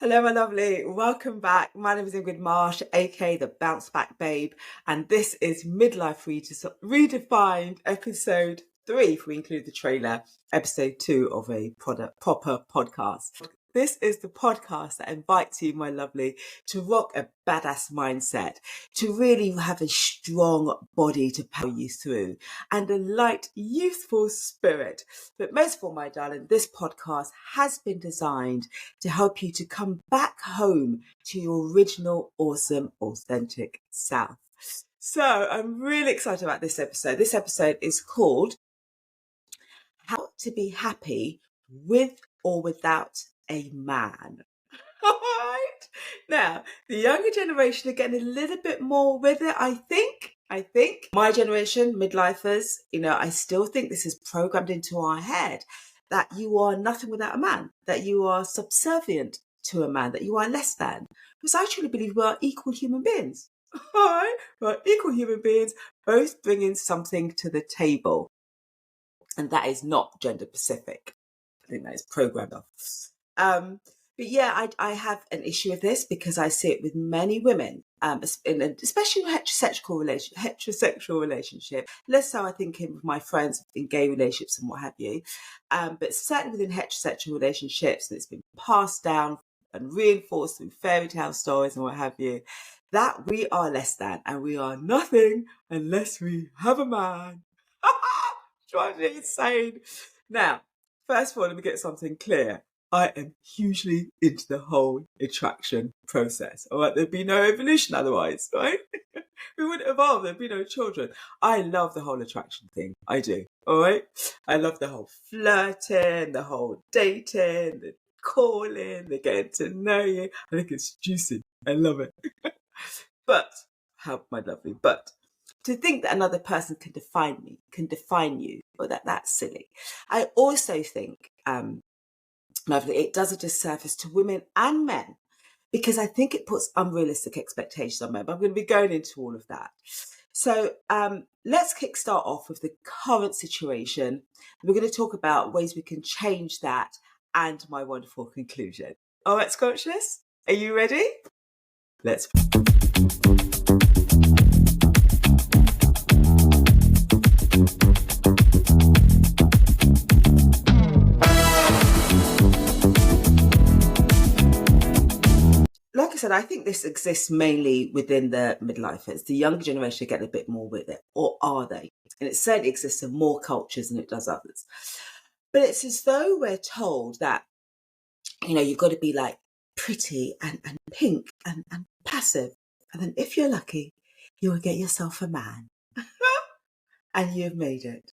Hello, my lovely. Welcome back. My name is Ingrid Marsh, aka the Bounce Back Babe, and this is Midlife Redefined, episode 3, if we include the trailer, episode 2 of a proper podcast. This is the podcast that invites you, my lovely, to rock a badass mindset, to really have a strong body to power you through, and a light, youthful spirit. But most of all, my darling, this podcast has been designed to help you to come back home to your original, awesome, authentic self. So I'm really excited about this episode. This episode is called How to Be Happy with or Without a Man. All right. Now, the younger generation are getting a little bit more with it, I think. My generation, midlifers, I still think this is programmed into our head that you are nothing without a man, that you are subservient to a man, that you are less than. Because I truly believe we are equal human beings. All right? We're equal human beings, both bringing something to the table. And that is not gender specific. I think that is programmed off. But yeah, I have an issue with this because I see it with many women, especially in heterosexual relationship. Less so, I think, in my friends in gay relationships and what have you. But certainly within heterosexual relationships, and it's been passed down and reinforced through fairy tale stories and what have you, that we are less than and we are nothing unless we have a man. Drives me insane. Now, first of all, let me get something clear. I am hugely into the whole attraction process. All right, there'd be no evolution otherwise, right? We wouldn't evolve, there'd be no children. I love the whole attraction thing. I do. All right. I love the whole flirting, the whole dating, the calling, the getting to know you. I think it's juicy. I love it. But, how my lovely, but to think that another person can define you, well, that's silly. I also think, lovely, it does a disservice to women and men because I think it puts unrealistic expectations on men. But I'm going to be going into all of that. So let's kickstart off with the current situation. We're going to talk about ways we can change that and my wonderful conclusion. All right, Scotchness, are you ready? Let's. Like I said, I think this exists mainly within the midlifers. The younger generation get a bit more with it, or are they? And it certainly exists in more cultures than it does others. But it's as though we're told that, you've got to be like pretty and pink and passive. And then if you're lucky, you will get yourself a man. And you've made it.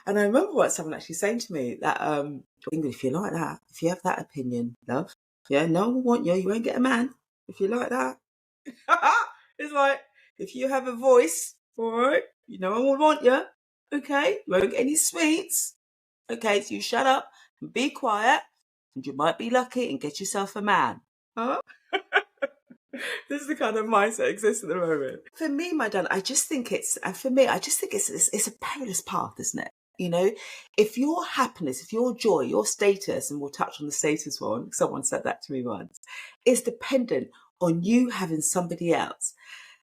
And I remember what someone actually saying to me that, Ingrid, if you're like that, if you have that opinion, love, yeah, no one will want you, you won't get a man. If you like that. It's like, if you have a voice, all right, no one will want you. Okay, you won't get any sweets. Okay, so you shut up and be quiet, and you might be lucky and get yourself a man. Huh? This is the kind of mindset that exists at the moment. For me, my darling, I just think it's a perilous path, isn't it? If your happiness, if your joy, your status, and we'll touch on the status one, someone said that to me once, is dependent on you having somebody else.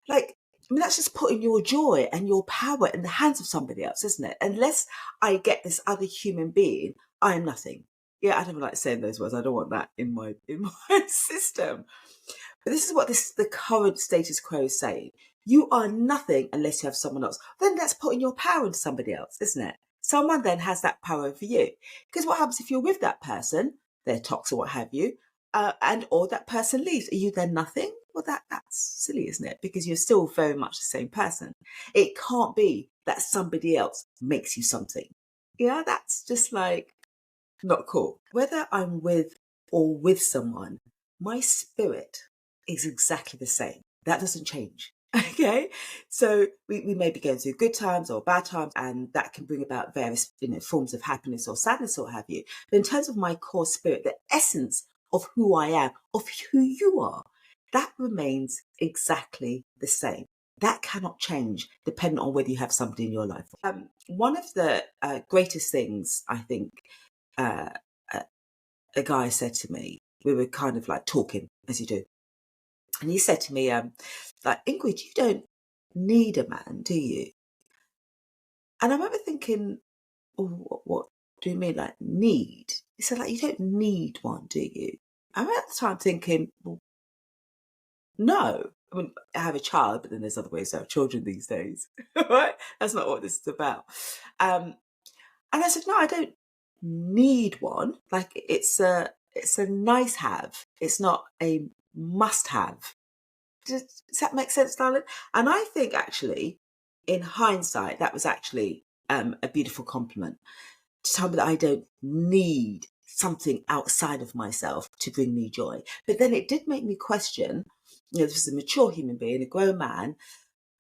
That's just putting your joy and your power in the hands of somebody else, isn't it? Unless I get this other human being, I am nothing. Yeah, I don't like saying those words. I don't want that in my system. But this is what the current status quo is saying. You are nothing unless you have someone else. Then that's putting your power into somebody else, isn't it? Someone then has that power over you. Because what happens if you're with that person, they're toxic or what have you, or that person leaves? Are you then nothing? Well, that's silly, isn't it? Because you're still very much the same person. It can't be that somebody else makes you something. Yeah, that's just like not cool. Whether I'm with or with someone, my spirit is exactly the same. That doesn't change. Okay, so we may be going through good times or bad times, and that can bring about various forms of happiness or sadness or what have you. But in terms of my core spirit, the essence of who I am, of who you are, that remains exactly the same. That cannot change depending on whether you have somebody in your life. One of the greatest things I think a guy said to me we were kind of like talking as you do. And he said to me, like, Ingrid, you don't need a man, do you? And I remember thinking, oh, what do you mean, like, need? He said, like, you don't need one, do you? I remember at the time thinking, well, no. I mean, I have a child, but then there's other ways to have children these days, right? That's not what this is about. And I said, no, I don't need one. Like, it's a nice have. It's not a must have. Does that make sense, darling? And I think actually, in hindsight, that was actually a beautiful compliment to tell me that I don't need something outside of myself to bring me joy. But then it did make me question, this is a mature human being, a grown man,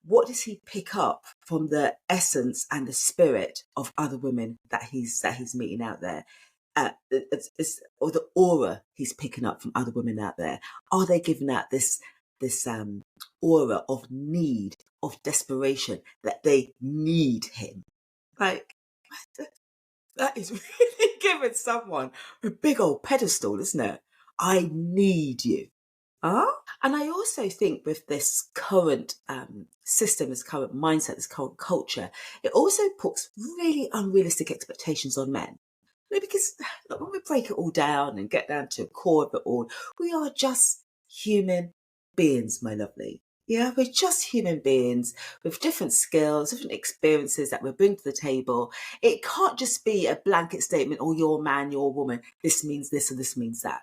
what does he pick up from the essence and the spirit of other women that he's meeting out there? Or the aura he's picking up from other women out there. Are they giving out this aura of need, of desperation, that they need him? Like, that is really giving someone a big old pedestal, isn't it? I need you. Huh? And I also think with this current system, this current mindset, this current culture, it also puts really unrealistic expectations on men. Because look, when we break it all down and get down to the core of it all, we are just human beings, my lovely. Yeah, we're just human beings with different skills, different experiences that we bring to the table. It can't just be a blanket statement, oh, you're a man, you're a woman, this means this and this means that.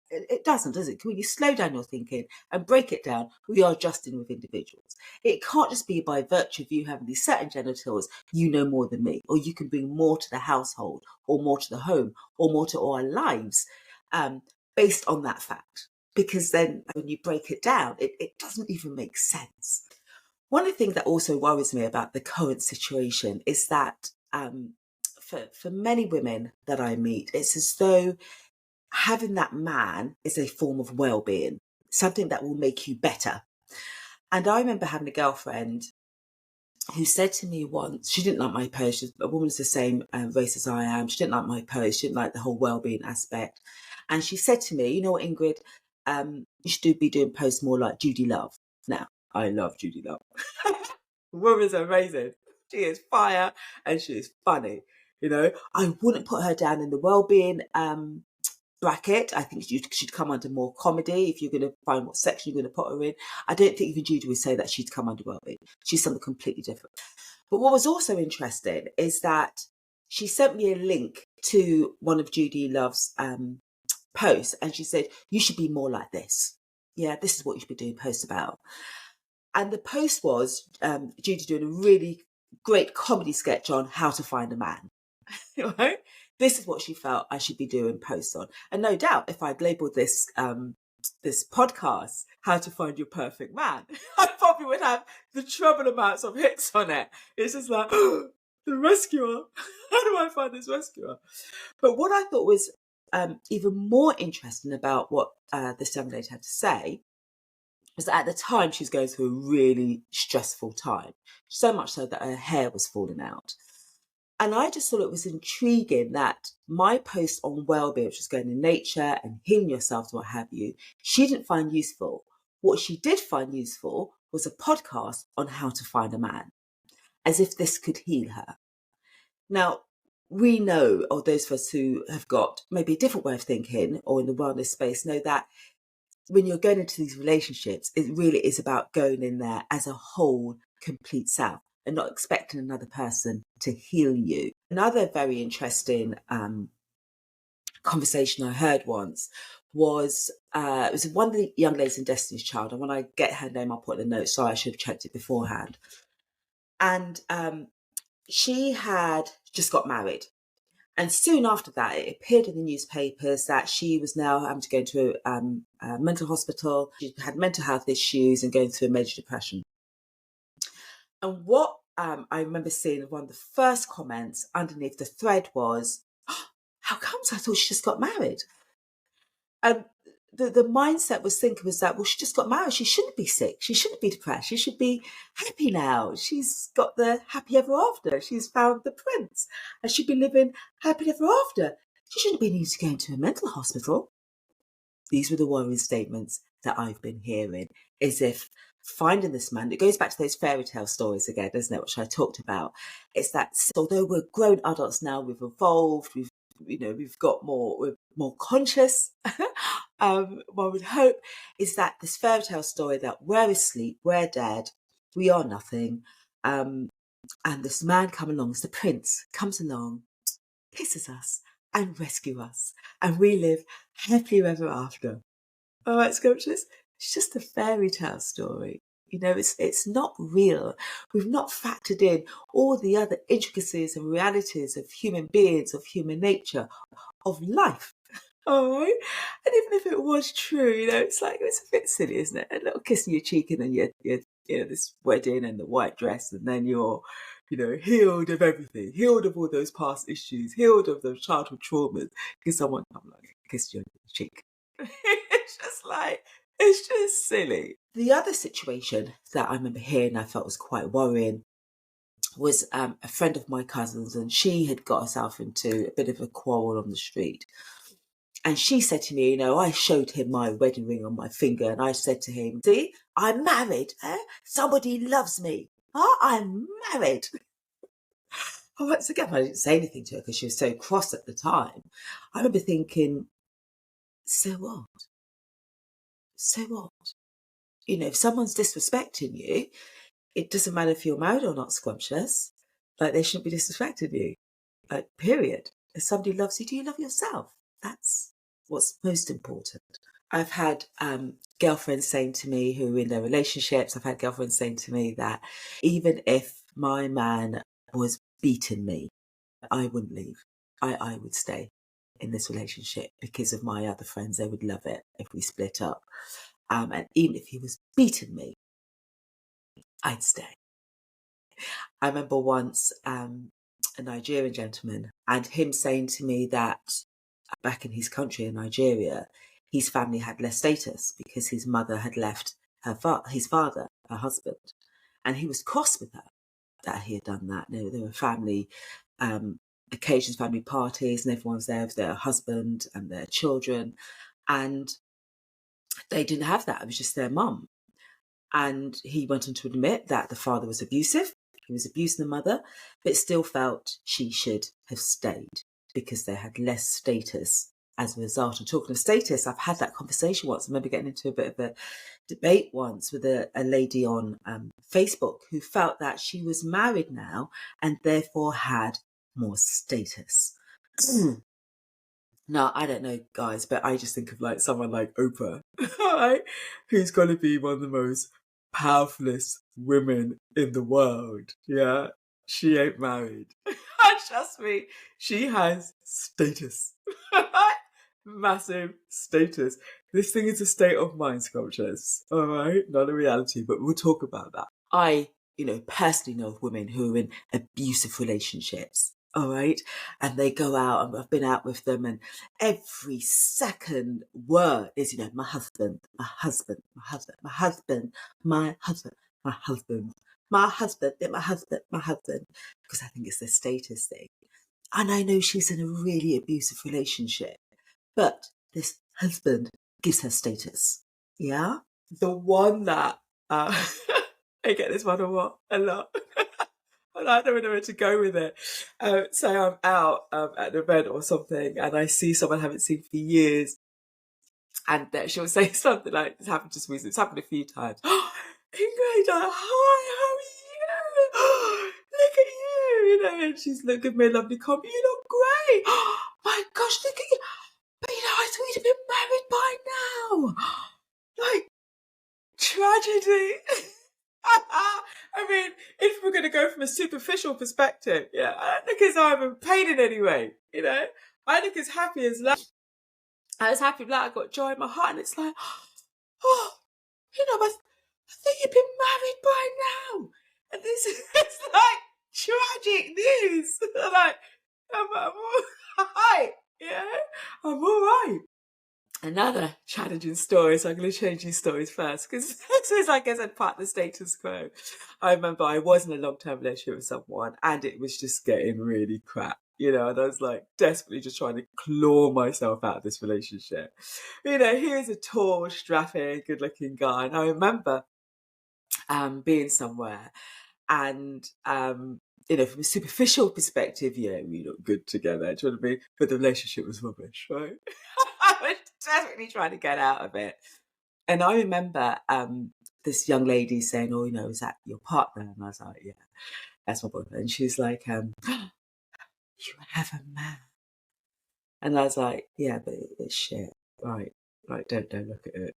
It doesn't, does it? When you slow down your thinking and break it down, we are just dealing with individuals. It can't just be by virtue of you having these certain genitals, you know more than me, or you can bring more to the household, or more to the home, or more to our lives, based on that fact. Because then when you break it down, it doesn't even make sense. One of the things that also worries me about the current situation is that for many women that I meet, it's as though having that man is a form of well-being, something that will make you better. And I remember having a girlfriend who said to me once, she didn't like my post. A woman's the same race as I am. She didn't like my post. She didn't like the whole well-being aspect. And she said to me, you know what, Ingrid, you should be doing posts more like Judy Love. Now, I love Judy Love. Woman's amazing. She is fire and she is funny. You know, I wouldn't put her down in the well-being bracket. I think she'd come under more comedy if you're going to find what section you're going to put her in. I don't think even Judy would say that she'd come under well-being. She's something completely different. But what was also interesting is that she sent me a link to one of Judy Love's posts, and she said, you should be more like this. Yeah, this is what you should be doing posts about. And the post was Judy doing a really great comedy sketch on how to find a man. Right? This is what she felt I should be doing posts on. And no doubt, if I'd labelled this this podcast, How to Find Your Perfect Man, I probably would have the treble amounts of hits on it. It's just like, oh, the rescuer. How do I find this rescuer? But what I thought was even more interesting about what this young lady had to say was that at the time she was going through a really stressful time, so much so that her hair was falling out. And I just thought it was intriguing that my post on well-being, which was going in nature and healing yourself and what have you, she didn't find useful. What she did find useful was a podcast on how to find a man, as if this could heal her. Now, we know, or those of us who have got maybe a different way of thinking or in the wellness space, know that when you're going into these relationships, it really is about going in there as a whole, complete self and not expecting another person to heal you. Another very interesting conversation I heard once was, it was one of the young ladies in Destiny's Child. And when I get her name, I'll put in the notes. Sorry, I should have checked it beforehand. And she had just got married. And soon after that, it appeared in the newspapers that she was now having to go into a mental hospital. She had mental health issues and going through a major depression. And what I remember seeing, one of the first comments underneath the thread was, oh, how comes I thought she just got married? And the mindset was thinking was that, well, she just got married. She shouldn't be sick. She shouldn't be depressed. She should be happy now. She's got the happy ever after. She's found the prince and she'd be living happy ever after. She shouldn't be needing to go into a mental hospital. These were the worrying statements that I've been hearing, as if finding this man, it goes back to those fairy tale stories again, doesn't it, which I talked about. It's that although we're grown adults now, we've evolved, we've got we're more conscious. One would hope is that this fairy tale story that we're asleep, we're dead, we are nothing, and this man comes along, the prince comes along, kisses us and rescue us, and we live happily ever after. All right, sculptures, it's just a fairy tale story. It's not real. We've not factored in all the other intricacies and realities of human beings, of human nature, of life. All right, and even if it was true, it's a bit silly, isn't it? A little kiss on your cheek, and then you're this wedding and the white dress, and then you're healed of everything, healed of all those past issues, healed of those childhood traumas, because someone come along and kiss you on your cheek. It's just silly. The other situation that I remember hearing I felt was quite worrying was a friend of my cousin's, and she had got herself into a bit of a quarrel on the street. And she said to me, I showed him my wedding ring on my finger, and I said to him, see, I'm married. Somebody loves me. I'm married. Once again, I didn't say anything to her because she was so cross at the time. I remember thinking, so what? So what? If someone's disrespecting you, it doesn't matter if you're married or not, scrumptious. They shouldn't be disrespecting you. Period. If somebody loves you, do you love yourself? That's what's most important. I've had girlfriends saying to me who are in their relationships, I've had girlfriends saying to me that even if my man was beating me, I wouldn't leave. I would stay in this relationship because of my other friends. They would love it if we split up. And even if he was beating me, I'd stay. I remember once a Nigerian gentleman and him saying to me that back in his country in Nigeria, his family had less status because his mother had left his father, her husband, and he was cross with her that he had done that. There were family occasions, family parties, and everyone's there with their husband and their children, and they didn't have that. It was just their mum. And he went on to admit that the father was abusive. He was abusing the mother, but still felt she should have stayed because they had less status as a result. And talking of status, I've had that conversation once. I remember getting into a bit of a debate once with a lady on Facebook who felt that she was married now and therefore had more status. Now, I don't know, guys, but I just think of someone like Oprah, right? Who's going to be one of the most powerfulest women in the world. Yeah, she ain't married. Trust me, she has status. Massive status. This thing is a state of mind, sculptures. All right, not a reality, but we'll talk about that. I, personally know of women who are in abusive relationships. All right. And they go out, and I've been out with them, and every second word is, my husband, my husband, my husband, my husband, my husband, my husband, my husband, my husband, my husband, because I think it's the status thing. And I know she's in a really abusive relationship, but this husband gives her status. Yeah. The one that, I get this one a lot. And I don't know where to go with it. Say I'm out at an event or something, and I see someone I haven't seen for years, and she'll say something like, "This happened just recently. It's happened a few times." Ingrid, hi, how are you? Look at you, and she's looking at me, lovely compliment. You look great. My gosh, look at you. But I thought you'd have been married by now. Tragedy. I mean, if we're going to go from a superficial perspective, I don't think it's I'm in pain in any way, I think it's happy as love. I was happy that I got joy in my heart, and it's like, oh, I think you've been married by now. And this is tragic news. I'm all right, I'm all right. Another challenging story, so I'm going to change these stories first, because this is, I guess, part of the status quo. I remember I was in a long-term relationship with someone, and it was just getting really crap. and I was like desperately just trying to claw myself out of this relationship. He was a tall, strapping, good-looking guy, and I remember being somewhere, and from a superficial perspective, we look good together. Do you know what I mean? But the relationship was rubbish, right? I was desperately trying to get out of it. And I remember this young lady saying, "Oh, is that your partner?" And I was like, "Yeah, that's my boyfriend." And she's like, "You have a man?" And I was like, "Yeah, but it's shit. Right, don't look at it."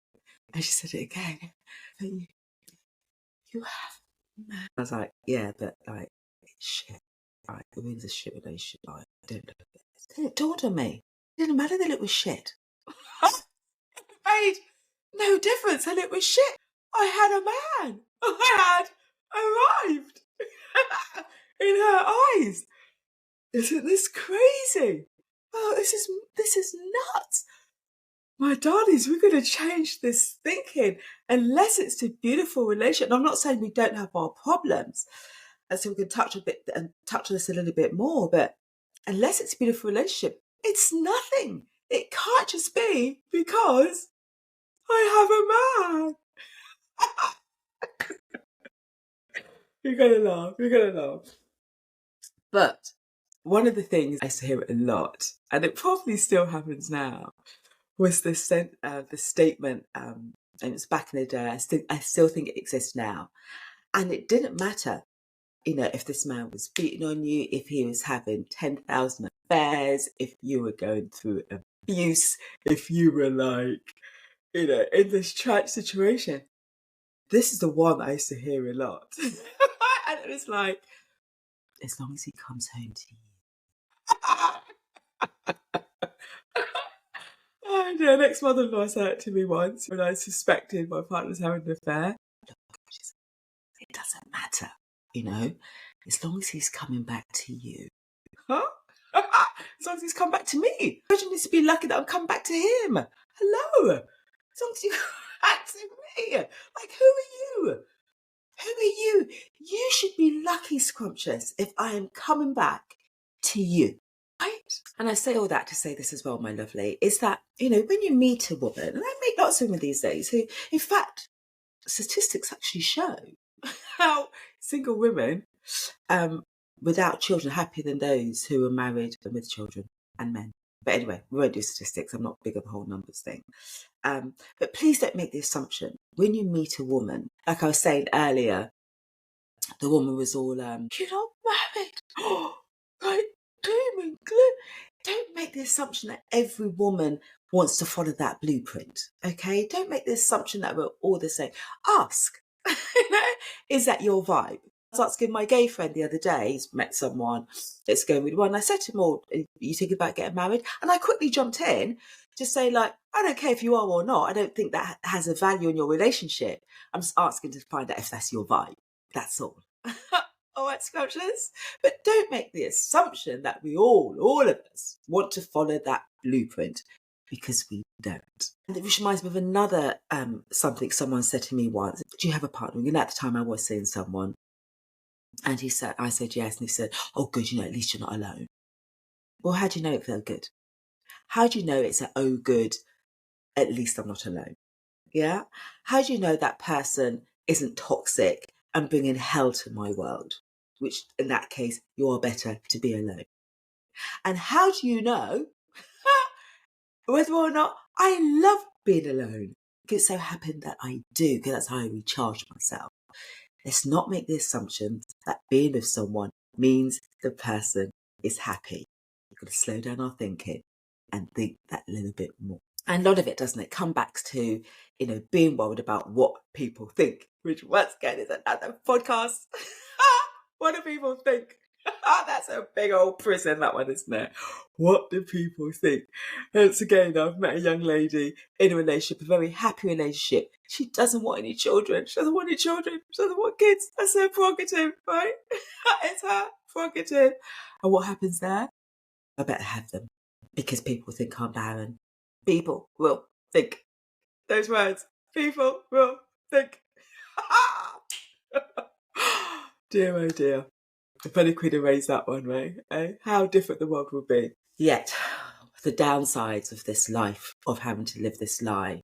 And she said it again. "But you have a man." I was like, "Yeah, but like it's shit. Right, it means a shit relationship. Like, don't look at it." Then it dawned on me. It didn't matter that it was shit. It made no difference, and it was shit. I had a man. I had arrived in her eyes. Isn't this crazy? Oh, this is nuts. My darlings, we're going to change this thinking unless it's a beautiful relationship. And I'm not saying we don't have our problems, and so we can touch on this a little bit more. But unless it's a beautiful relationship, it's nothing. It can't just be because I have a man. You're gonna laugh. You're gonna laugh. But one of the things I used to hear a lot, and it probably still happens now, was the statement, and it's back in the day. I still think it exists now, and it didn't matter, if this man was beating on you, if he was having 10,000 affairs, if you were going through abuse, if you were like, in this tragic situation. This is the one I used to hear a lot, and it was like, as long as he comes home to you. And next mother-in-law said it to me once when I suspected my partner was having an affair. Look, it doesn't matter, as long as he's coming back to you. Huh? As long as he's come back to me. Imagine needs to be lucky that I'm coming back to him. Hello. As long as you come back to me. Like, who are you? Who are you? You should be lucky, scrumptious, if I am coming back to you. Right? And I say all that to say this as well, my lovely, is that, when you meet a woman, and I meet lots of women these days who, in fact, statistics actually show how single women without children are happier than those who are married and with children and men. But anyway, we won't do statistics. I'm not big on the whole numbers thing. But please don't make the assumption when you meet a woman, like I was saying earlier, the woman was all, you're not married. Right, doom and gloom. Don't make the assumption that every woman wants to follow that blueprint. Okay? Don't make the assumption that we're all the same. Ask, is that your vibe? I was asking my gay friend the other day, he's met someone that's going really well. And I said to him, "Oh, are you thinking about getting married?" And I quickly jumped in to say, like, I don't care if you are or not. I don't think that has a value in your relationship. I'm just asking to find out if that's your vibe. That's all. All right, sculptures. But don't make the assumption that we all of us, want to follow that blueprint, because we don't. And it reminds me of another something someone said to me once. Do you have a partner? And at the time I was seeing someone. And I said yes. And he said, "Oh, good, at least you're not alone." Well, how do you know it felt good? How do you know it's oh, good, at least I'm not alone? Yeah? How do you know that person isn't toxic and bringing hell to my world? Which, in that case, you are better to be alone. And how do you know whether or not I love being alone? It so happened that I do, because that's how I recharge myself. Let's not make the assumption that being with someone means the person is happy. We've got to slow down our thinking and think that little bit more. And a lot of it, doesn't it, come back to, being worried about what people think, which once again is another podcast. What do people think? That's a big old prison, that one, isn't it? What do people think? Once again, I've met a young lady in a relationship, a very happy relationship. She doesn't want any children. She doesn't want any children. She doesn't want kids. That's her prerogative, right? It's her prerogative. And what happens there? I better have them, because people think I'm barren. People will think. Those words. People will think. Dear, oh dear. If only could erase that one, right? How different the world would be. Yet, the downsides of this life, of having to live this lie,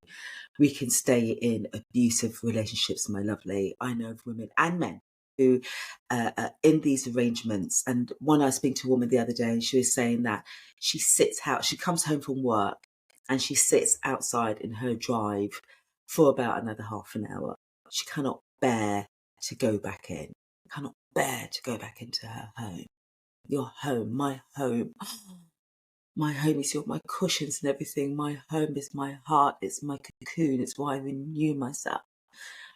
we can stay in abusive relationships, my lovely. I know of women and men who are in these arrangements. And I was speaking to a woman the other day, and she was saying that she comes home from work and she sits outside in her drive for about another half an hour. She cannot bear to go back in, cannot bear to go back into her home. Your home, my home. My home is my cushions and everything. My home is my heart. It's my cocoon. It's why I renew myself.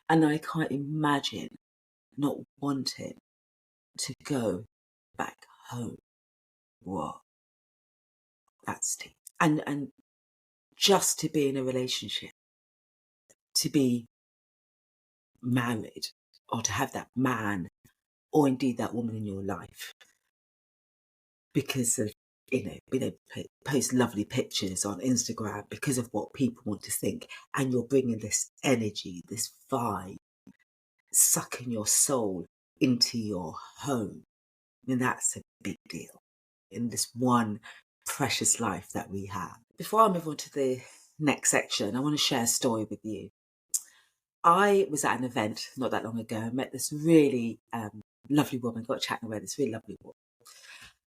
And I can't imagine not wanting to go back home. Whoa, that's deep. And just to be in a relationship, to be married, or to have that man, or indeed that woman in your life, because of being able to post lovely pictures on Instagram, because of what people want to think, and you're bringing this energy, this vibe, sucking your soul into your home. I mean, that's a big deal in this one precious life that we have. Before I move on to the next section, I want to share a story with you. I was at an event not that long ago. I met this really lovely woman, got chatting with this really lovely woman.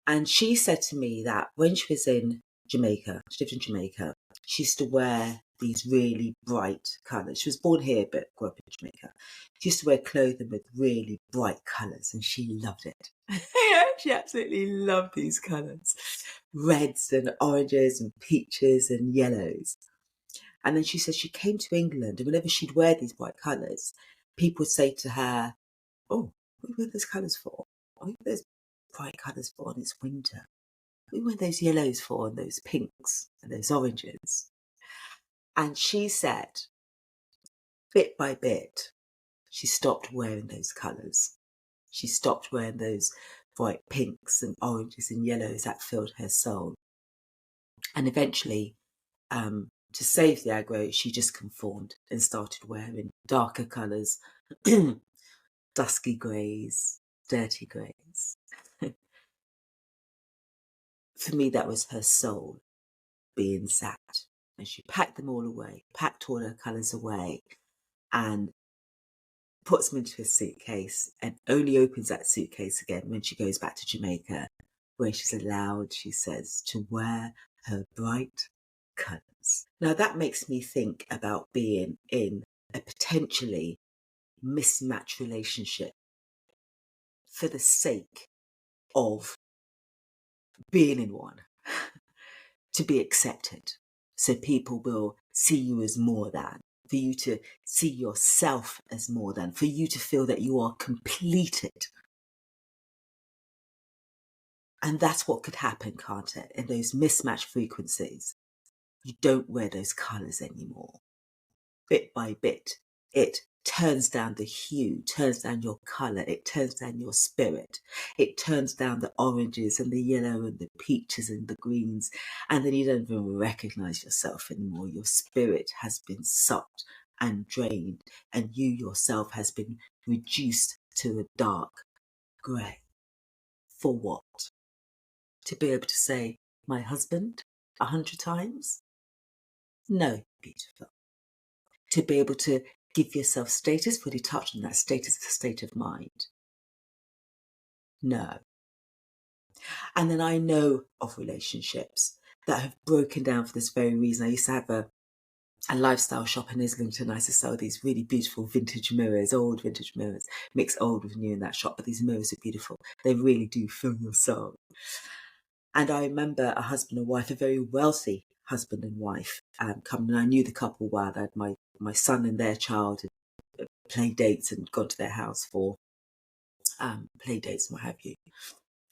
And she said to me that when she was in Jamaica, she lived in Jamaica, she used to wear these really bright colours. She was born here, but grew up in Jamaica. She used to wear clothing with really bright colours, and she loved it. Yeah, she absolutely loved these colours. Reds and oranges and peaches and yellows. And then she said she came to England, and whenever she'd wear these bright colours, people would say to her, "Oh, what do you wear those colours for? What do you wear those bright colours for? And it's winter. What do you wear those yellows for, and those pinks and those oranges?" And she said, bit by bit, she stopped wearing those colours. She stopped wearing those bright pinks and oranges and yellows that filled her soul. And eventually, to save the aggro, she just conformed and started wearing darker colours, dusky greys, dirty greys. For me, that was her soul being sapped. And she packed them all away, packed all her colours away, and puts them into a suitcase, and only opens that suitcase again when she goes back to Jamaica, where she's allowed, she says, to wear her bright colours. Now that makes me think about being in a potentially mismatched relationship for the sake of being in one, to be accepted. So people will see you as more than, for you to see yourself as more than, for you to feel that you are completed. And that's what could happen, can't it? In those mismatched frequencies, you don't wear those colours anymore. Bit by bit, it turns down the hue, turns down your colour, it turns down your spirit, it turns down the oranges and the yellow and the peaches and the greens, and then you don't even recognise yourself anymore. Your spirit has been sucked and drained, and you yourself has been reduced to a dark grey. For what? To be able to say, my husband, 100 times? No, beautiful. To be able to give yourself status, fully touched on that status, the state of mind? No. And then I know of relationships that have broken down for this very reason. I used to have a lifestyle shop in Islington. I used to sell these really beautiful vintage mirrors, old vintage mirrors, mix old with new in that shop, but these mirrors are beautiful. They really do fill your soul. And I remember a husband and wife, a very wealthy husband and wife, coming. And I knew the couple well. I had my son and their child had play dates and gone to their house for play dates and what have you.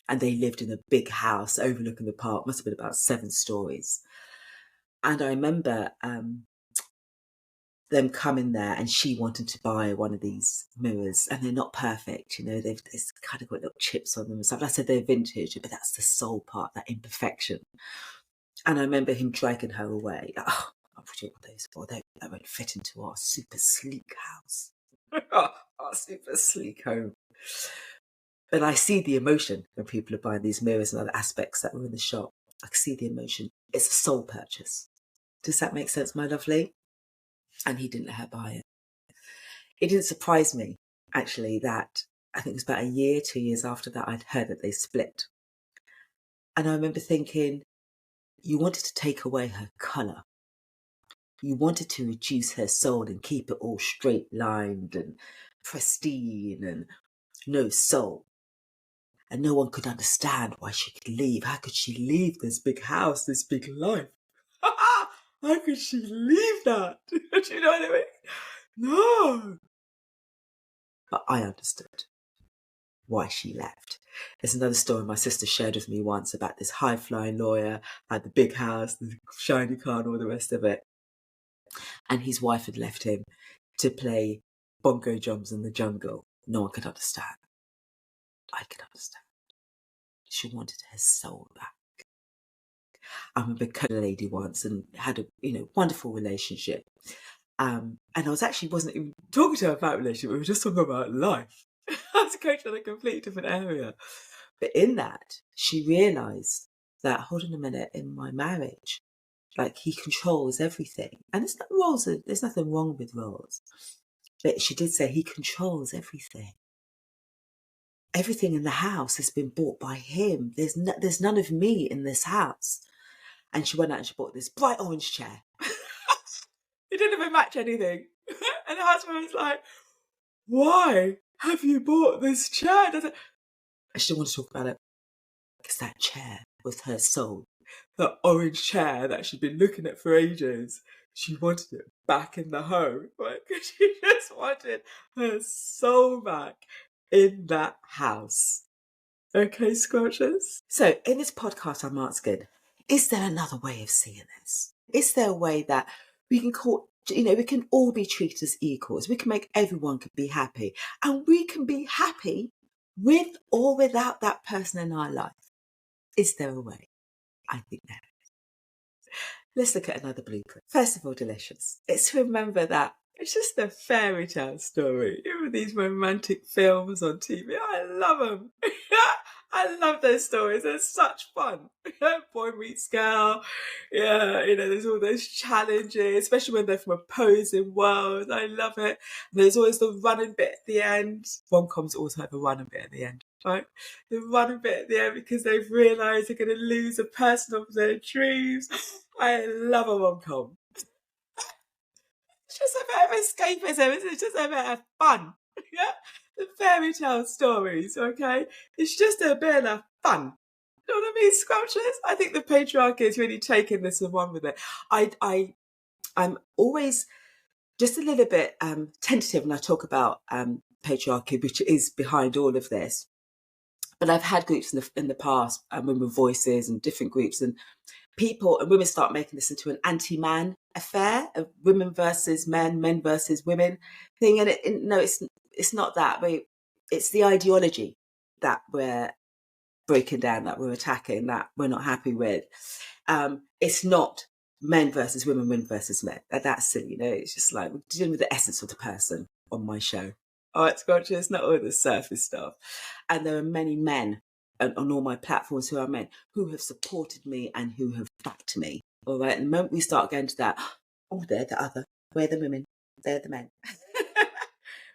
And they lived in a big house overlooking the park, must have been about 7 stories. And I remember them coming there, and she wanted to buy one of these mirrors, and they're not perfect, they've kind of got little chips on them and stuff. I said they're vintage, but that's the soul part, that imperfection. And I remember him dragging her away. Like, oh, what do you want those for? They won't fit into our super sleek house. Our super sleek home. But I see the emotion when people are buying these mirrors and other aspects that were in the shop. I can see the emotion. It's a soul purchase. Does that make sense, my lovely? And he didn't let her buy it. It didn't surprise me, actually, that I think it was about a year, 2 years after that, I'd heard that they split. And I remember thinking, you wanted to take away her colour. You wanted to reduce her soul and keep it all straight lined and pristine and no soul. And no one could understand why she could leave. How could she leave this big house, this big life? How could she leave that? Do you know what I mean? No. But I understood why she left. There's another story my sister shared with me once about this high-flying lawyer, had the big house, the shiny car and all the rest of it. And his wife had left him to play bongo drums in the jungle. No one could understand. I could understand. She wanted her soul back. I remember a lady once and had a wonderful relationship. And I wasn't even talking to her about relationship, we were just talking about life. I was coaching on a completely different area. But in that, she realised that, hold on a minute, in my marriage, like he controls everything. And there's nothing wrong with roles. But she did say he controls everything. Everything in the house has been bought by him. There's none of me in this house. And she went out and she bought this bright orange chair. It didn't even match anything. And the husband was like, why have you bought this chair? And she didn't want to talk about it. Because that chair was her soul. That orange chair that she'd been looking at for ages. She wanted it back in the home. Right? Because she just wanted her soul back in that house. Okay, Squelchers? So in this podcast, I'm asking, is there another way of seeing this? Is there a way that we can we can all be treated as equals? We can make everyone be happy. And we can be happy with or without that person in our life. Is there a way? I think there is. Let's look at another blueprint. First of all, delicious. It's to remember that it's just a fairy tale story. Even these romantic films on TV, I love them. I love those stories. They're such fun. Boy meets girl. Yeah, there's all those challenges, especially when they're from opposing worlds. I love it. And there's always the running bit at the end. Rom-coms also have a running bit at the end, right? The running bit at the end because they've realised they're going to lose a person of their dreams. I love a rom-com. It's just a bit of escapism. It's just a bit of fun. Yeah? The fairy tale stories, okay? It's just a bit of fun. You know what I mean, Squelchers? I think the patriarchy is really taking this and run with it. I'm always just a little bit tentative when I talk about patriarchy, which is behind all of this. But I've had groups in the past, women voices and different groups, and people and women start making this into an anti-man affair of women versus men, men versus women thing. And it's not that. It's the ideology that we're breaking down, that we're attacking, that we're not happy with. It's not men versus women versus men. That's silly, It's just like we're dealing with the essence of the person on my show. All right, Scotcha, it's not all the surface stuff. And there are many men on all my platforms who are men who have supported me and who have backed me. All right, and the moment we start going to that, they're the other, we're the women, they're the men.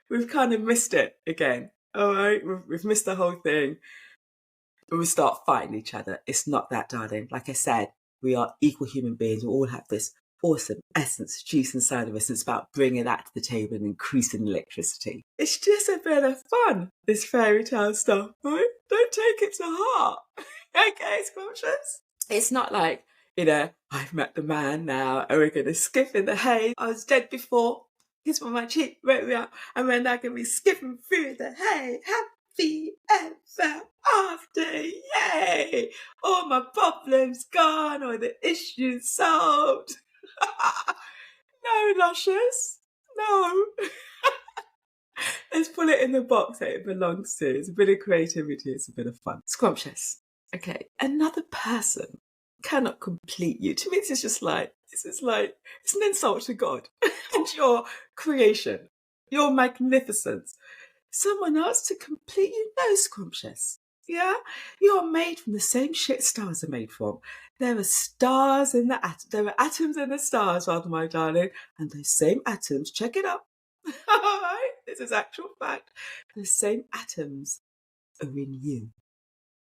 We've kind of missed it again. All right, we've missed the whole thing. We start fighting each other. It's not that, darling. Like I said, we are equal human beings. We all have this awesome essence, juice inside of us. It's about bringing that to the table and increasing electricity. It's just a bit of fun, this fairy tale stuff, right? Don't take it to heart. Okay, Squelchers? It's not like, I've met the man now and we're going to skip in the hay. I was dead before. Here's where my cheek wrote me out. And we're now going to be skipping through the hay. Happy ever after, yay! All my problems gone, all the issues solved. No, luscious. No. Let's put it in the box that it belongs to. It's a bit of creativity. It's a bit of fun. Scrumptious. Okay. Another person cannot complete you. To me, it's an insult to God and your creation, your magnificence. someone else to complete you? No, scrumptious. Yeah, you are made from the same shit stars are made from. There are stars in the there are atoms in the stars, rather, my darling, and those same atoms. Check it out. All right, this is actual fact. The same atoms are in you.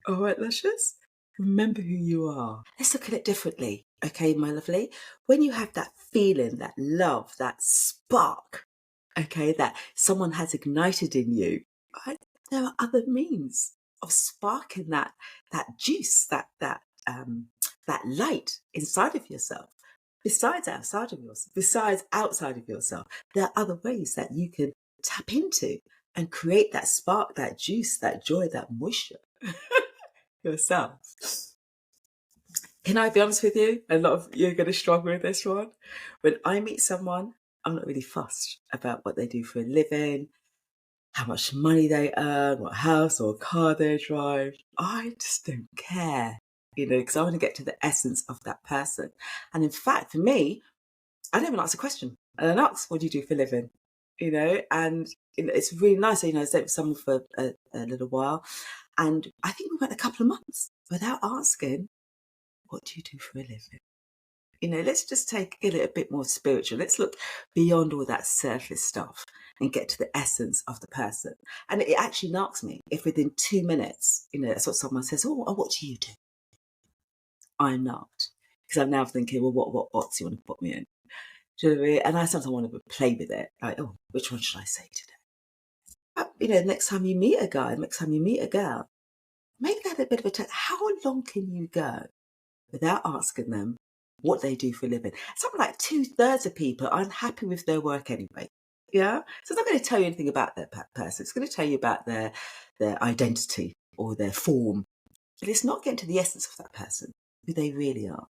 All right, luscious. Remember who you are. Let's look at it differently, okay, my lovely. When you have that feeling, that love, that spark, okay, that someone has ignited in you, right? There are other means of sparking that juice, that light inside of yourself. Besides outside of yourself, there are other ways that you can tap into and create that spark, that juice, that joy, that moisture yourself. Can I be honest with you? A lot of you are going to struggle with this one. When I meet someone, I'm not really fussed about what they do for a living, how much money they earn, what house or car they drive. I just don't care, because I want to get to the essence of that person. And in fact, for me, I don't even ask a question. I don't ask, what do you do for a living? And it's really nice. I stayed with someone for a little while, and I think we went a couple of months without asking, what do you do for a living? Let's just take it a bit more spiritual. Let's look beyond all that surface stuff and get to the essence of the person. And it actually knocks me if within 2 minutes, that's what someone says, oh, what do you do? I'm not. Because I'm now thinking, well, what box do you want to put me in? Do you know what I mean? And I sometimes want to play with it. Like, oh, which one should I say today? Next time you meet a guy, next time you meet a girl, make that a bit of a test. How long can you go without asking them what they do for a living? Something like 2/3 of people are unhappy with their work anyway. Yeah? So it's not going to tell you anything about that person. It's going to tell you about their identity or their form. But it's not getting to the essence of that person, who they really are.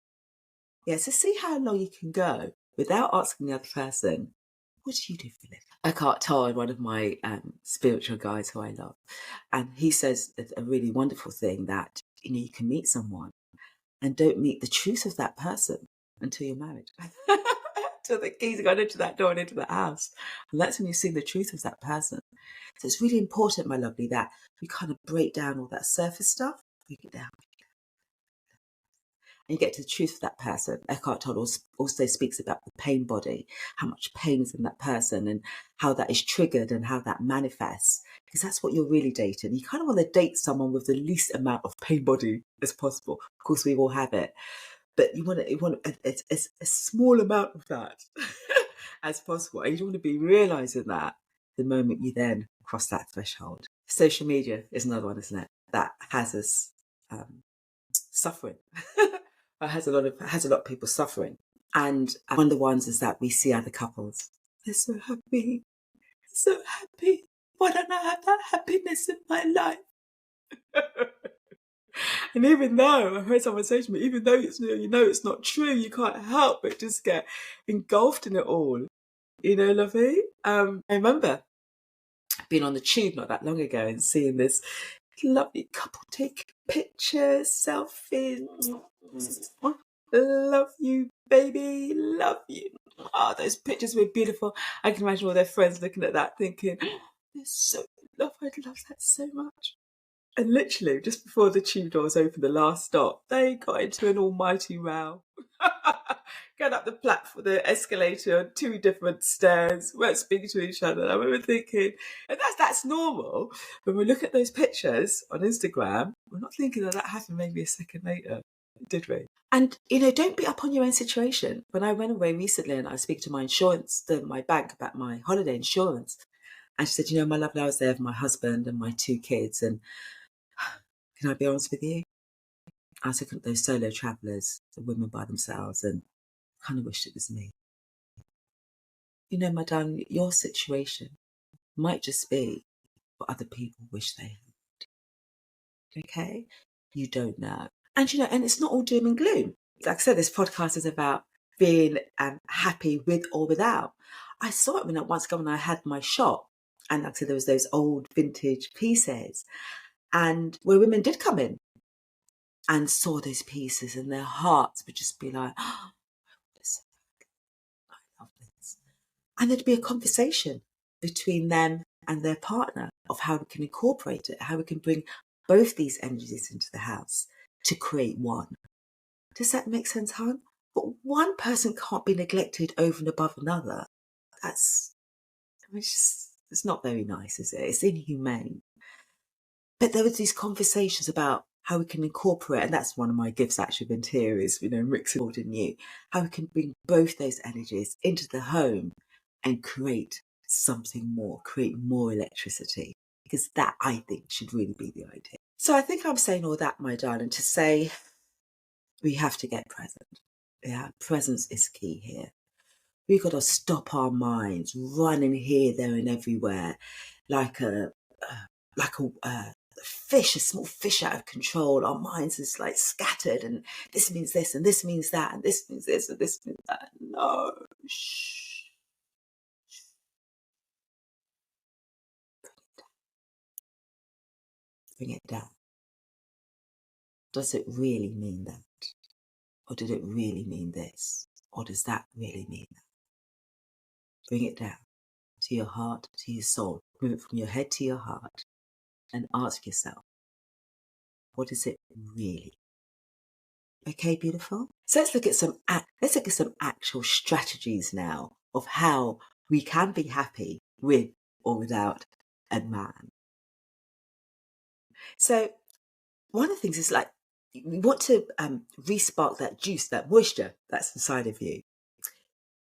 Yeah, so see how long you can go without asking the other person, what do you do for a living? Eckhart Tolle, one of my spiritual guides who I love, and he says a really wonderful thing that, you can meet someone and don't meet the truth of that person until you're married. Till the keys are gone into that door and into that house. And that's when you see the truth of that person. So it's really important, my lovely, that you kind of break down all that surface stuff, break it down. And you get to the truth of that person. Eckhart Tolle also speaks about the pain body, how much pain is in that person and how that is triggered and how that manifests. Because that's what you're really dating. You kind of want to date someone with the least amount of pain body as possible. Of course, we all have it. But you want a small amount of that as possible. And you don't want to be realising that the moment you then cross that threshold. Social media is another one, isn't it? That has us suffering. has a lot of people suffering. And one of the ones is that we see other couples. They're so happy. So happy. Why don't I have that happiness in my life? And even though I heard someone say to me, even though it's not true, you can't help but just get engulfed in it all. Lovey. I remember being on the tube not that long ago and seeing this lovely couple take pictures, selfies. Love you, baby. Love you. Oh, those pictures were beautiful. I can imagine all their friends looking at that thinking, they're so in love. I'd love that so much. And literally, just before the tube doors opened, the last stop, they got into an almighty row. Going up the platform, the escalator on 2 different stairs, weren't speaking to each other. I remember thinking, and that's normal. When we look at those pictures on Instagram, we're not thinking that happened maybe a second later, did we? And, don't beat up on your own situation. When I went away recently and I was speaking to my bank about my holiday insurance, and she said, my lovely, I was there with my husband and my 2 kids, and can I be honest with you? I was looking at those solo travellers, the women by themselves, and kind of wished it was me. My darling, your situation might just be what other people wish they had. Okay? You don't know. And, and it's not all doom and gloom. Like I said, this podcast is about being happy with or without. I saw it when I had my shop, and like I said, there was those old vintage pieces, and where women did come in and saw those pieces, and their hearts would just be like, oh, I love this. And there'd be a conversation between them and their partner. of how we can incorporate it, how we can bring both these energies into the house to create one. Does that make sense, hon? But one person can't be neglected over and above another. It's not very nice, is it? It's inhumane. But there was these conversations about how we can incorporate, and that's one of my gifts actually of interior is, mixing old and new, how we can bring both those energies into the home and create something more, create more electricity. Because that, I think, should really be the idea. So I think I'm saying all that, my darling, to say we have to get present. Yeah, presence is key here. We've got to stop our minds running here, there, and everywhere, like a fish, a small fish out of control. Our minds is like scattered, and this means this, and this means that, and this means this, and this means that. No, shh. Bring it down. Does it really mean that? Or did it really mean this? Or does that really mean that? Bring it down to your heart, to your soul. Move it from your head to your heart and ask yourself, what is it really? Okay, beautiful. So let's look at some actual strategies now of how we can be happy with or without a man. So one of the things is like we want to re-spark that juice, that moisture that's inside of you.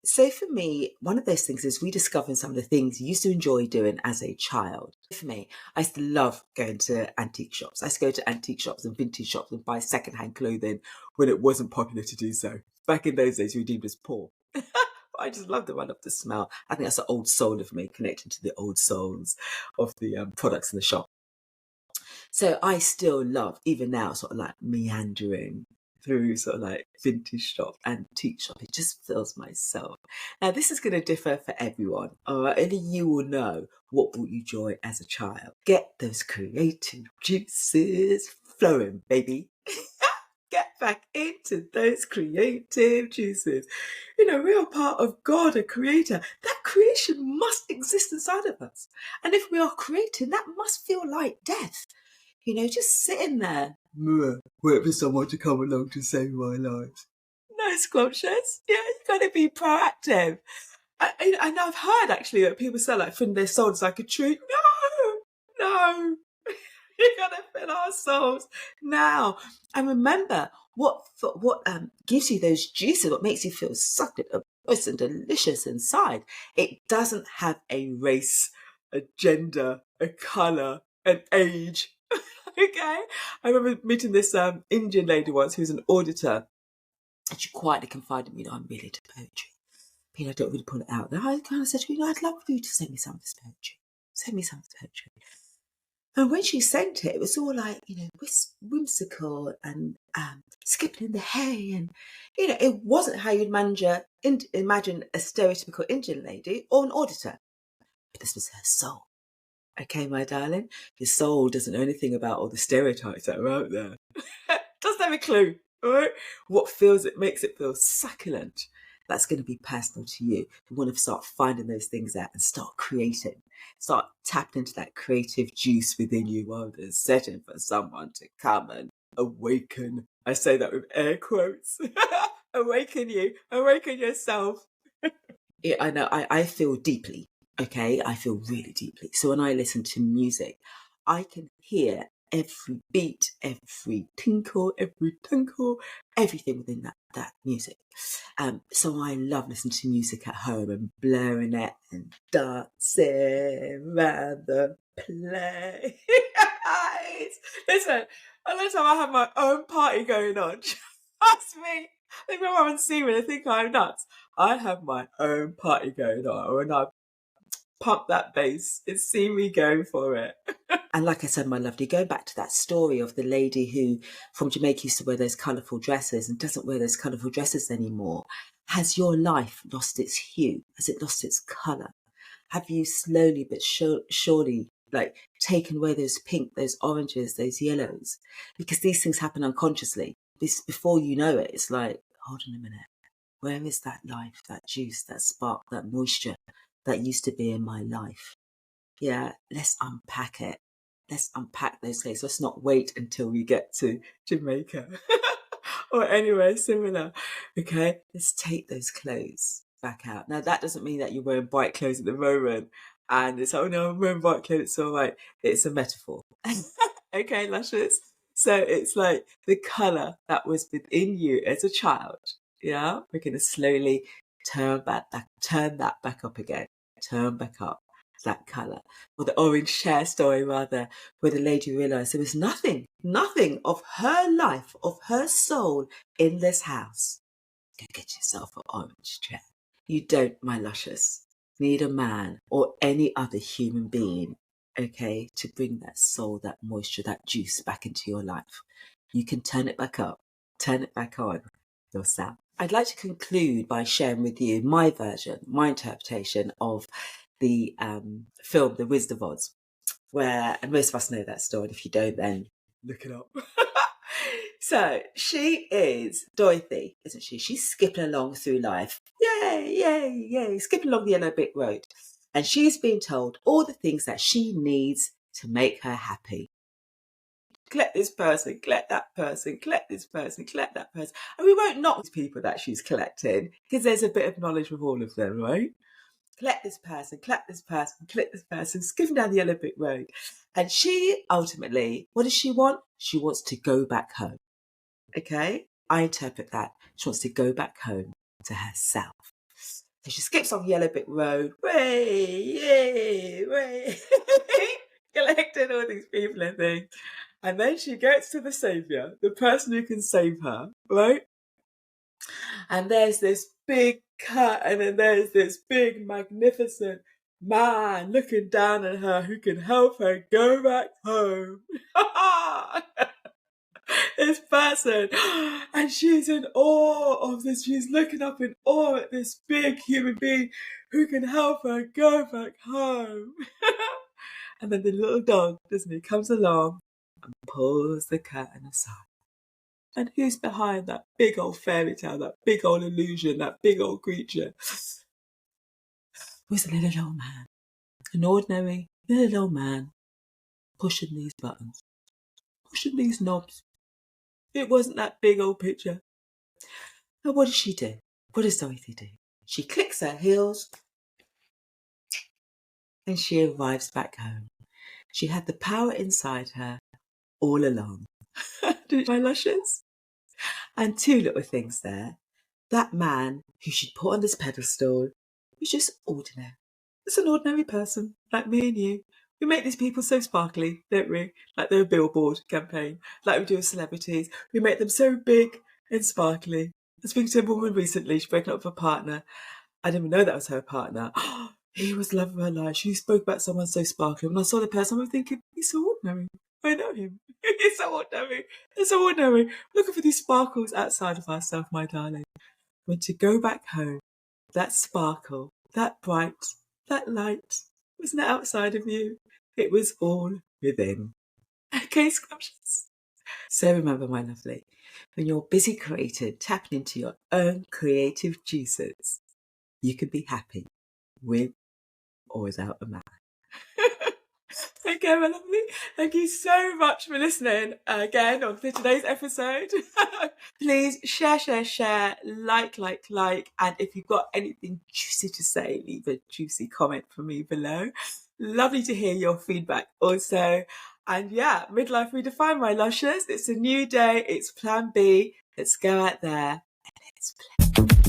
So for me, one of those things is rediscovering some of the things you used to enjoy doing as a child. For me, I used to love going to antique shops. I used to go to antique shops and vintage shops and buy secondhand clothing when it wasn't popular to do so. Back in those days, we were deemed as poor. I just loved them. I love the smell. I think that's the old soul of me, connecting to the old souls of the products in the shop. So I still love, even now, sort of like meandering through sort of like vintage shop, antique shop. It just fills my soul. Now, this is going to differ for everyone, all right? Only you will know what brought you joy as a child. Get those creative juices flowing, baby. Get back into those creative juices. We are part of God, a creator. That creation must exist inside of us. And if we are creating, that must feel like death. Just sitting there, wait for someone to come along to save my life. No, scrumptious. Yeah, you got to be proactive. And I've heard actually that people say like filling their souls like a tree. No. You got to fill our souls now. And remember, what gives you those juices, what makes you feel succulent, moist and delicious inside, it doesn't have a race, a gender, a colour, an age. Okay? I remember meeting this Indian lady once who's an auditor, and she quietly confided in me, I'm really into poetry. I don't really put it out there. I kind of said to her, I'd love for you to send me some of this poetry. Send me some of the poetry. And when she sent it, it was all like, whimsical and skipping in the hay. And, it wasn't how you'd imagine a stereotypical Indian lady or an auditor. But this was her soul. Okay, my darling, your soul doesn't know anything about all the stereotypes that are out there. Doesn't have a clue, all right? What makes it feel succulent. That's going to be personal to you. You want to start finding those things out and start creating. Start tapping into that creative juice within you while they're setting for someone to come and awaken. I say that with air quotes. Awaken you. Awaken yourself. Yeah, I know. I feel deeply. Okay, I feel really deeply. So when I listen to music, I can hear every beat, every tinkle, every tinkle, everything within that music. So I love listening to music at home and blaring it and dancing around the place. Listen, unless I have my own party going on, trust me, I think my mum and see me, they think I'm nuts. I have my own party going on, or when I pump that bass and see me going for it. And like I said, my lovely, going back to that story of the lady who from Jamaica used to wear those colourful dresses and doesn't wear those colourful dresses anymore. Has your life lost its hue? Has it lost its colour? Have you slowly but surely taken away those pink, those oranges, those yellows? Because these things happen unconsciously. Before you know it, it's like, hold on a minute. Where is that life, that juice, that spark, that moisture that used to be in my life? Yeah, let's unpack it. Let's unpack those clothes. Let's not wait until we get to Jamaica or anywhere similar. Okay, let's take those clothes back out. Now, that doesn't mean that you're wearing bright clothes at the moment and it's, oh no, I'm wearing bright clothes, it's all right. It's a metaphor. Okay, luscious. So it's like the colour that was within you as a child. Yeah, we're going to slowly turn that back up again. Turn back up that colour. Or the orange share story rather, where the lady realised there was nothing of her life, of her soul in this house. Go get yourself an orange chair. You don't, my luscious, need a man or any other human being, okay, to bring that soul, that moisture, that juice back into your life. You can turn it back up, turn it back on yourself. I'd like to conclude by sharing with you my version, my interpretation of the film, The Wizard of Oz, where, and most of us know that story, and if you don't, then look it up. So she is Dorothy, isn't she? She's skipping along through life. Yay, yay, yay, skipping along the yellow brick road. And she's being told all the things that she needs to make her happy. Collect this person, collect that person, collect this person, collect that person. And we won't knock these people that she's collecting because there's a bit of knowledge with all of them, right? Collect this person, collect this person, collect this person, skipping down the yellow brick road. And she ultimately, what does she want? She wants to go back home. Okay? I interpret that. She wants to go back home to herself. So she skips off yellow brick road. Way, yay, way. Collecting all these people and things. And then she gets to the saviour, the person who can save her, right? And there's this big cat, and then there's this big, magnificent man looking down at her who can help her go back home. This person, and she's in awe of this. She's looking up in awe at this big human being who can help her go back home. And then the little dog, doesn't he, comes along and pulls the curtain aside. And who's behind that big old fairy tale, that big old illusion, that big old creature? Was a little old man, an ordinary little old man, pushing these buttons, pushing these knobs. It wasn't that big old picture. And what does she do? What does Dorothy do? She clicks her heels and she arrives back home. She had the power inside her all along. Did my luscious? And two little things there. That man who she'd put on this pedestal was just ordinary. It's an ordinary person, like me and you. We make these people so sparkly, don't we? Like they're a billboard campaign, like we do with celebrities. We make them so big and sparkly. I was speaking to a woman recently, she'd broken up with a partner. I didn't even know that was her partner. He was the love of her life. She spoke about someone so sparkly. When I saw the person, I was thinking, he's so ordinary. I know him. He's so ordinary. He's so ordinary. Looking for these sparkles outside of ourselves, my darling. When to go back home, that sparkle, that bright, that light, wasn't it outside of you? It was all within. Okay, scrumptious. So remember, my lovely, when you're busy creating, tapping into your own creative juices, you can be happy with or without a man. Okay, my lovely. Thank you so much for listening again on today's episode. Please share, like. And if you've got anything juicy to say, leave a juicy comment for me below. Lovely to hear your feedback also. And yeah, Midlife Redefined, my luscious. It's a new day. It's plan B. Let's go out there and let's play.